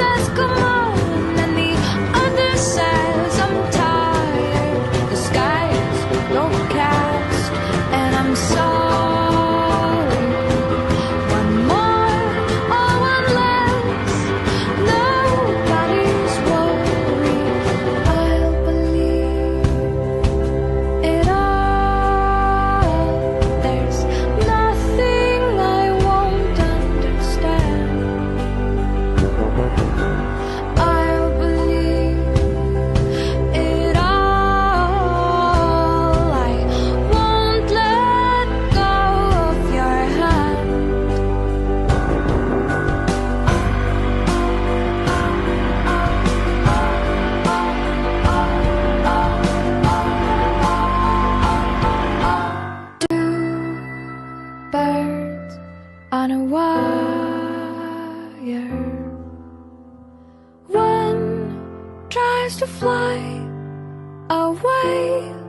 says come on, and the other says I'm tired. The sky's overcast, and I'm sorry. One more or one less, nobody's worried. I'll believe it all. There's nothing I won't understand. I'll believe it all. I won't let go of your hand. Two birds on a wire. One tries to fly away.